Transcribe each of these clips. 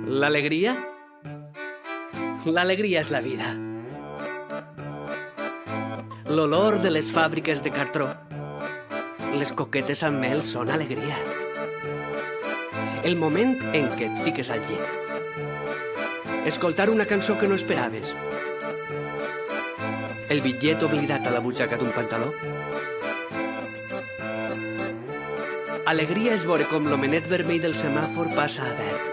L'alegria? L'alegria és la vida. L'olor de les fàbriques de cartró. Les coquetes amb mel són alegria. El moment en què et fiques al llit. Escoltar una cançó que no esperaves. El bitllet oblidat a la butxaca d'un pantaló. Alegria és veure com l'homenet vermell del semàfor passa a verd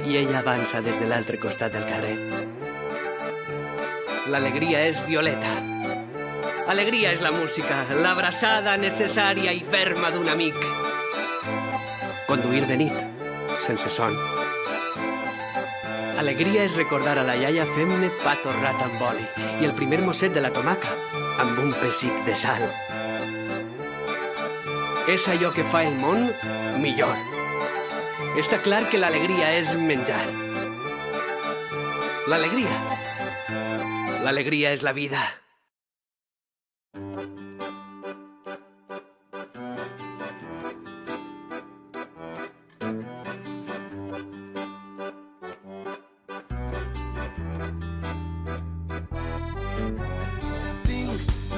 i ella avança des de l'altre costat del carrer. L'alegria és violeta. Alegria és la música, l'abraçada necessària i ferma d'un amic. Conduir de nit, sense son. Alegria és recordar a la iaia fent-ne pa torrat amb oli i el primer mosset de la tomaca amb un pessic de sal. És allò que fa el món millor. Està clar que l'alegria és menjar. L'alegria. L'alegria és la vida.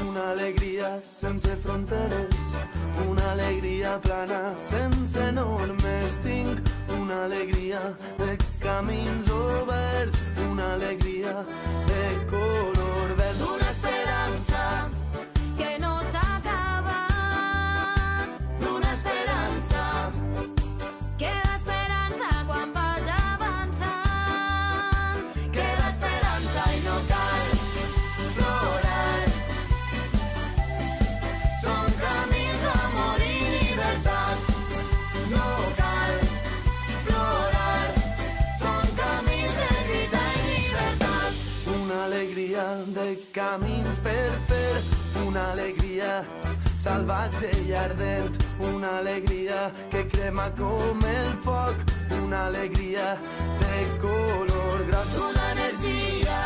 Una alegria sense fronteres, una alegria plana sense normes. Tinc una alegria de camins oberts, una alegria de color verd. Una esperança que no s'acaba, una esperança queda esperança quan vaig avançant, queda esperança i no cal plorar. Són camins d'amor i llibertat, no cal plorar. Són camins de lluita i llibertat. Una alegria de camins per fer, una alegria salvatge i ardent, una alegria que crema com el foc, una alegria de color groc. Una energia